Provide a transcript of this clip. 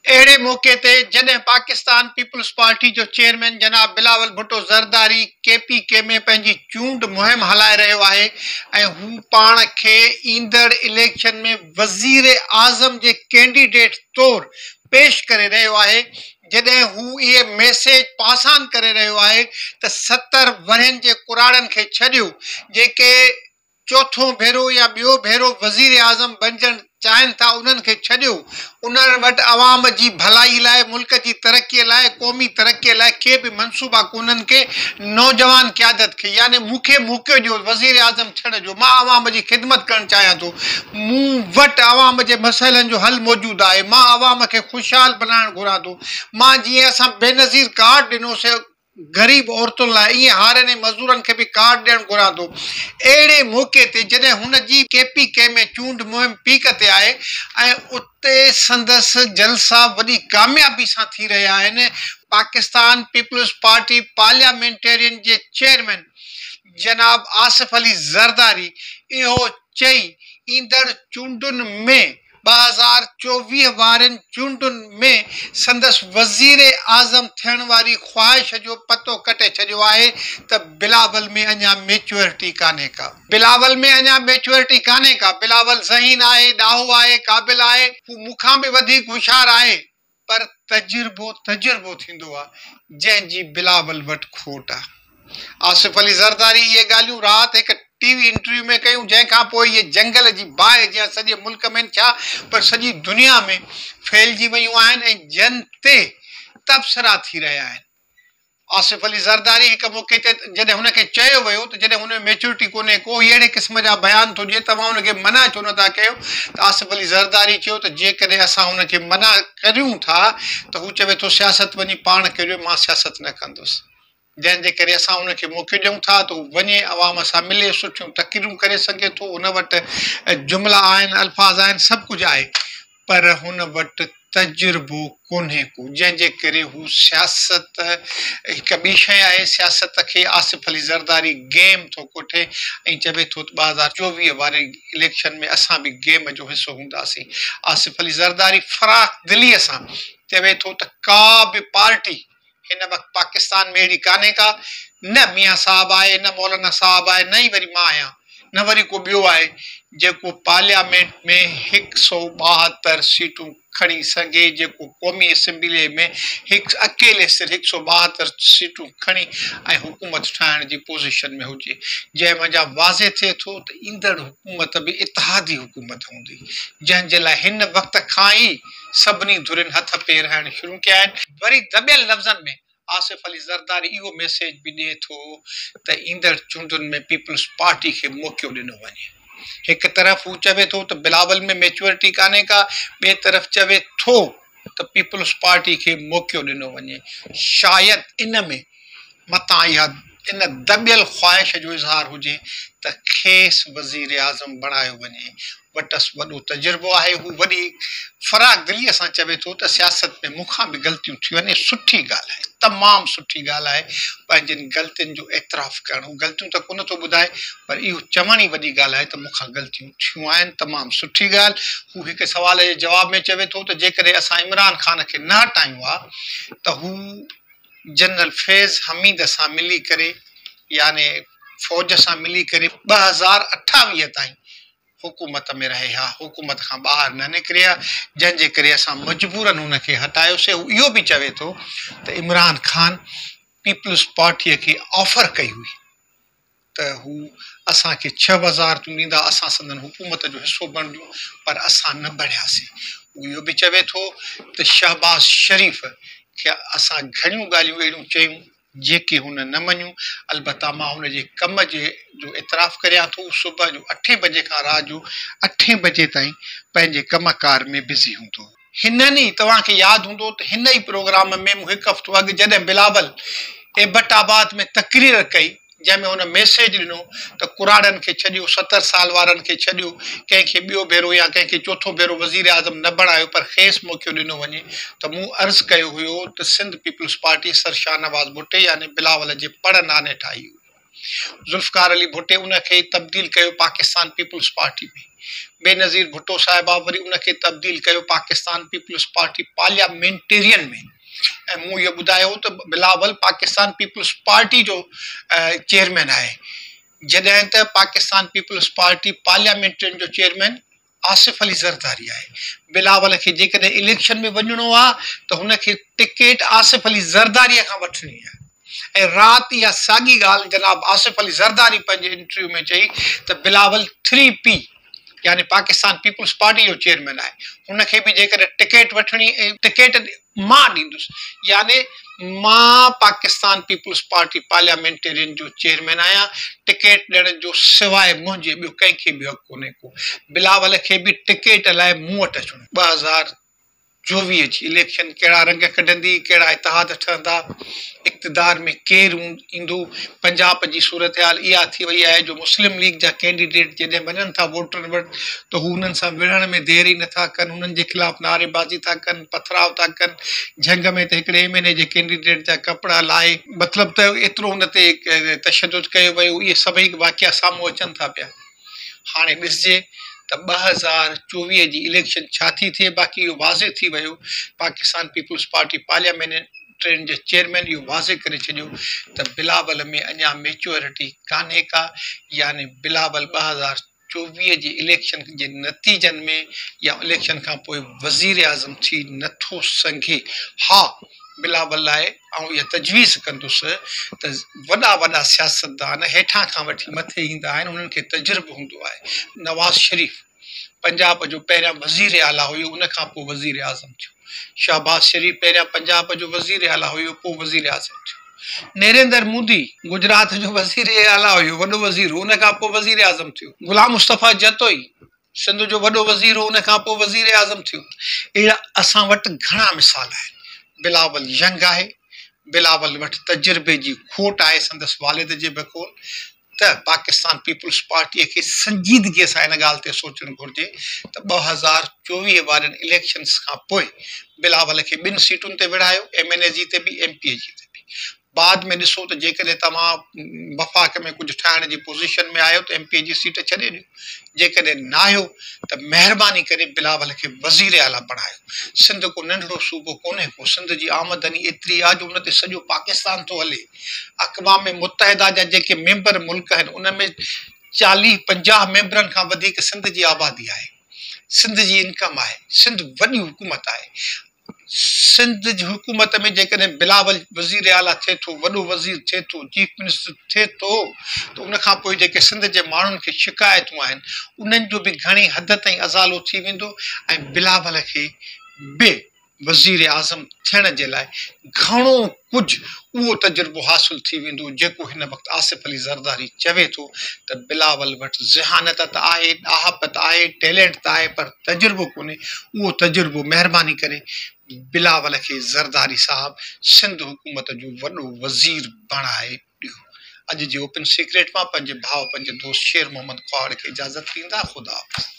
अहिड़े मौक़े ते जॾहिं पाकिस्तान पीपल्स पार्टी जो चेयरमैन जनाब बिलावल भुट्टो ज़रदारी KPK में पंहिंजी चूंड मुहिम हलाए रहियो आहे ऐं हू पाण खे ईंदड़ इलेक्शन में वज़ीर आज़म जे कैंडिडेट तौरु पेश करे रहियो आहे, जॾहिं हू इहे मैसेज पासान करे रहियो आहे त 70 वरहनि जे कुराड़नि खे छॾियो जेके चौथों भेरो या ॿियो भेरो वज़ीर आज़म बणजणु चाहिनि था, उन्हनि खे छॾियो उन्हनि वटि अवाम जी भलाई लाइ, मुल्क जी तरक़ीअ लाइ, क़ौमी तरक़ीअ लाइ के बि मनसूबा कोन्हनि के नौजवान क़यादत खे, यानी मूंखे मौक़ो ॾियो वज़ीर आज़म थियण जो, मां अवाम जी ख़िदमत करणु चाहियां थो, मूं वटि अवाम जे मसइलनि जो हल मौजूदु आहे, मां अवाम खे ख़ुशहाल बणाइणु घुरां थो, मां जीअं असां बेनज़ीर कार्ड ॾिनोसीं ग़रीब औरतुनि लाइ, ईअं हारनि ऐं मज़दूरनि खे बि कार्ड ॾियणु घुरां थो। अहिड़े मौक़े ते जॾहिं हुन जी KPK में चूंड मुहिम पीक ते आहे ऐं उते संदसि जलसा वॾी कामयाबी सां थी रहिया आहिनि, पाकिस्तान पीपल्स पार्टी पार्लियामेंटेरियन जे चेयरमैन जनाब आसिफ अली ज़रदारी इहो चई ईंदड़ चूंडुनि में 2024 वारनि चूंडुनि में संदसि वज़ीर आज़म थियण वारी ख़्वाहिश जो पतो कटे छॾियो आहे त बिलावल में अञा मैच्योरिटी कान्हे का, बिलावल में अञा मैच्योरिटी कान्हे का, बिलावल ज़हीन आहे, ॾाहो आहे, क़ाबिल आहे, हू मूंखां बि वधीक होशियारु आहे, पर तजुर्बो थींदो आहे जंहिंजी बिलावल वटि खोट आहे। आसिफ अली ज़रदारी इहे ॻाल्हियूं राति हिकु TV इंटरव्यू में कयूं, जंहिंखां पोइ इहे जंगल जी बाहि जीअं सॼे मुल्क में छा पर सॼी दुनिया में फैलिजी वियूं आहिनि ऐं जन ते तबसरा थी रहिया आहिनि। आसिफ अली ज़रदारी हिकु मौक़े ते जॾहिं हुनखे चयो वियो त जॾहिं हुन में मैच्योरिटी कोन्हे को अहिड़े क़िस्म जा बयान थो ॾिए, तव्हां हुनखे मना छो नथा कयो, त आसिफ अली ज़रदारी चयो त जेकॾहिं असां हुनखे मना करियूं था त हू चवे थो सियासत वञी पाण करियो, मां सियासत न कंदुसि, जंहिंजे करे असां हुनखे मौक़ो ॾियूं था त हू वञे अवाम सां मिले, सुठियूं तक़रीरूं करे सघे थो, हुन वटि जुमिला आहिनि, अल्फाज़ आहिनि, सभु कुझु आहे, पर हुन वटि तजुर्बो कोन्हे को, जंहिंजे करे हू सियासत हिकु ॿी शइ आहे, सियासत खे आसिफ अली ज़रदारी गेम थो कोठे ऐं चवे थो त 2024 वारे इलेक्शन में असां बि गेम जो हिसो हूंदासीं। आसिफ अली ज़रदारी फराख़ दिलीअ सां चवे थो त का बि पार्टी हिन वक़्तु पाकिस्तान में अहिड़ी कान्हे का, न मियां साहब आहे, न मौलाना साहब आहे, न ई वरी मां आहियां, न वरी को ॿियो आहे जेको पार्लियामेंट में 172 सीटूं खणी सघे, जेको क़ौमी असेंबली में हिकु अकेले सिर्फ़ु 172 सीटूं खणी ऐं हुकूमत ठाहिण जी पोज़ीशन में हुजे, जंहिं वञा वाज़े थिए थो त ईंदड़ हुकूमत बि इतिहादी हुकूमत हूंदी, जंहिंजे लाइ हिन वक़्त खां ई सभिनी धुरियुनि हथ पेर हणण शुरू कया आहिनि। वरी दॿियल लफ़्ज़नि में आसिफ अली ज़रदारी इहो मैसेज बि ॾिए थो त ईंदड़ चूंडुनि में पीपल्स पार्टी खे मौक़ो ॾिनो वञे। हिकु तरफ़ हू चवे थो त बिलावल में मैच्योरिटी कान्हे का, ॿिए तरफ़ चवे थो त पीपल्स पार्टी खे मौक़ो ॾिनो वञे। शायदि इन में मतां इहा इन दॿियल ख़्वाहिश जो इज़हार हुजे त खेसि वज़ीर आज़म बणायो वञे, वटसि वॾो तजुर्बो आहे, हू वॾी फराख़ दिलीअ सां चवे थो त सियासत में मूंखां बि ग़लतियूं थियूं आहिनि, सुठी ॻाल्हि आहे, तमामु सुठी ॻाल्हि आहे पंहिंजनि ग़लतियुनि जो एतिराफ़ करणु, हू ग़लतियूं त कोन थो ॿुधाए पर इहो चवण ई वॾी ॻाल्हि आहे त मूंखां ग़लतियूं थियूं आहिनि, तमामु सुठी ॻाल्हि। हू हिकु सुवाल जे जवाब में चवे थो त जेकॾहिं असां इमरान ख़ान खे न हटायूं आहे त हू जनरल फैज़ हमीद सां मिली करे, यानी फ़ौज सां मिली करे 2028 ताईं हुकूमत में रहे हा, हुकूमत खां ॿाहिरि न निकिरे हा, जंहिंजे करे असां मजबूरन हुनखे हटायोसीं। हू इहो बि चवे थो त इमरान ख़ान पीपल्स पार्टीअ खे ऑफर कई हुई त हू असांखे 6 वज़ारतूं ॾींदा, असां संदन हुकूमत जो हिसो बणिजूं, पर असां न बढ़ियासीं। हू इहो बि चवे थो त शहबाज़ शरीफ़ खे असां घणियूं ॻाल्हियूं अहिड़ियूं चयूं जेके हुन न मञियूं, अलबत्ता मां हुन जे कम जो एतिराफ़ करियां थो, सुबुह जो 8 बजे खां राति जो 8 बजे ताईं पंहिंजे कमकार में बिज़ी हूंदो। हिननि ई तव्हांखे यादि हूंदो त हिन ई प्रोग्राम में मूं हिकु हफ़्तो अॻु जॾहिं बिलावल एबटाबाद में तक़रीर कई जंहिंमें हुन मैसेज ॾिनो त कुराड़नि खे छॾियो, 70 साल वारनि खे छॾियो, कंहिंखे ॿियो भेरो या कंहिंखे चौथों भेरो वज़ीर आज़म न बणायो पर खेसि मौक़ो ॾिनो वञे, त मूं अर्ज़ु कयो हुयो त Sindh peoples party sir Shahnawaz भुट्टे यानी बिलावल जे पड़ नाने ठाही हुई। ज़ुल्फ़कार अली भुट्टे उनखे तब्दील कयो पाकिस्तान पीपल्स पार्टी में, बेनज़ीर भुट्टो साहिबा वरी उनखे तब्दील कयो पाकिस्तान पीपल्स पार्टी पार्लियामेंटेरियन में। ऐं मूं इहो ॿुधायो त बिलावल पाकिस्तान पीपल्स पार्टी जो चेयरमैन आहे, जॾहिं त पाकिस्तान पीपल्स पार्टी पार्लियामेंटेरियन जो चेयरमैन आसिफ अली ज़रदारी आहे। बिलावल खे जेकॾहिं इलेक्शन में वञिणो आहे त हुनखे टिकेट आसिफ अली ज़रदारीअ खां वठणी आहे। ऐं राति इहा साॻी ॻाल्हि जनाब आसिफ अली ज़रदारी पंहिंजे इंटरव्यू में चई त बिलावल 3P यानी पाकिस्तान पीपल्स पार्टी जो चेयरमैन आहे, हुनखे बि जेकॾहिं टिकेट वठणी टिकेट मां ॾींदुसि, यानी मां पाकिस्तान पीपल्स पार्टी पार्लियामेंटेरियन जो चेयरमैन आहियां, टिकेट ॾियण जो सवाइ मुंहिंजे ॿियो कंहिंखे बि हक़ कोन्हे को। बिलावल खे बि टिकेट लाइ मूं वटि अचिणो। 2024 जी इलेक्शन कहिड़ा रंग कढंदी, कहिड़ा इतिहाद ठहंदा, इक़्तिदार में केरु ईंदो, पंजाब जी सूरत हाल इहा थी वई आहे जो मुस्लिम लीग जा कैंडिडेट जॾहिं वञनि था वोटरनि वटि त हू हुननि सां विढ़ण में देरि ई नथा कनि, हुननि जे ख़िलाफ़ु नारेबाज़ी था कनि, पथराव था कनि। झंग में त हिकिड़े MNA जे कैंडिडेट जा कपिड़ा लाहे, मतिलबु त एतिरो हुन ते तशदुद कयो वियो, इहे सभई वाक़िया साम्हूं अचनि था पिया। हाणे ॾिसजे त 2024 जी इलेक्शन छा थी थिए। बाक़ी इहो वाज़े थी वियो, पाकिस्तान पीपल्स पार्टी पार्लियामेंटेरियन जे चेयरमैन इहो वाज़े करे छॾियो त बिलावल में अञा मेच्योरिटी कान्हे का, यानी बिलावल 2024 जी इलेक्शन जे नतीजनि में या इलेक्शन खां पोइ वज़ीर आज़म थी नथो सघे। हा, बिलावल लाइ ऐं इहा तजवीज़ कंदुसि त वॾा वॾा सियासतदान हेठां खां वठी मथे ईंदा आहिनि, उन्हनि खे तजुर्बो हूंदो आहे। नवाज़ शरीफ़ पंजाब जो पहिरियां वज़ीर आला हुयो, उन खां पोइ वज़ीर आज़म थियो। शहबाज़ शरीफ़ पहिरियां पंजाब जो वज़ीर आला हुयो, पोइ वज़ीर आज़म थियो। नरेंद्र मोदी गुजरात जो वज़ीर आला हुयो, वॾो वज़ीर, उन खां पोइ वज़ीर आज़म थियो। गुलाम मुस्तफ़ा जतोई सिंध जो वॾो वज़ीर हो, उन खां पोइ वज़ीर आज़म थियो। अहिड़ा असां वटि घणा मिसाल आहिनि। बिलावल यंग आहे, बिलावल वटि तजुर्बे जी खोट आहे संदसि वालिद जे बक़ौल। त पाकिस्तान पीपल्स पार्टीअ खे संजीदगीअ सां इन ॻाल्हि ते सोचणु घुरिजे त 2024 वारनि इलेक्शन्स खां पोइ बिलावल खे 2 सीटुनि ते विढ़ायो, MNA जी ते बि MPA जी ते बि। बाद में ॾिसो त जेकॾहिं तव्हां वफ़ाक़ में कुझु ठाहिण जी पोज़ीशन में आहियो त MPA जी सीट छॾे ॾियो, जेकॾहिं न आहियो त महिरबानी करे बिलावल खे वज़ीर आला बणायो। सिंध को नंढड़ो सूबो कोन्हे को, सिंध जी आमदनी एतिरी आहे जो उन ते सॼो पाकिस्तान थो हले। अक़वाम मुतहिदा जा जेके मेंबर मुल्क आहिनि उन में 40-50 मेंबरनि खां वधीक सिंध जी आबादी आहे, सिंध जी इनकम आहे, सिंध वॾी हुकूमत आहे। सिंध जी हुकूमत में जेकॾहिं बिलावल वज़ीर आला थिए थो, वॾो वज़ीर थिए थो, चीफ मिनिस्टर थिए थो, त उन खां पोइ जेके सिंध जे माण्हुनि खे शिकायतूं आहिनि उन्हनि जो बि घणी हद ताईं अज़ालो थी वेंदो ऐं बिलावल खे बि वज़ीर आज़म थियण जे लाइ घणो कुझु उहो तजुर्बो हासिलु थी वेंदो जेको हिन वक़्तु आसिफ अली ज़रदारी चवे थो त बिलावल वटि ज़हानत त आहे, ॾाहपत आहे, टैलेंट त आहे, पर तजुर्बो कोन्हे। उहो तजुर्बो महिरबानी करे बिलावल खे ज़रदारी साहब सिंध हुकूमत जो वॾो वज़ीर बणाए ॾियो। अॼु जे ओपन सीक्रेट मां पंहिंजे भाउ पंहिंजे दोस्त शेर मोहम्मद ख्वाड़ खे इजाज़त ॾींदा। ख़ुदा।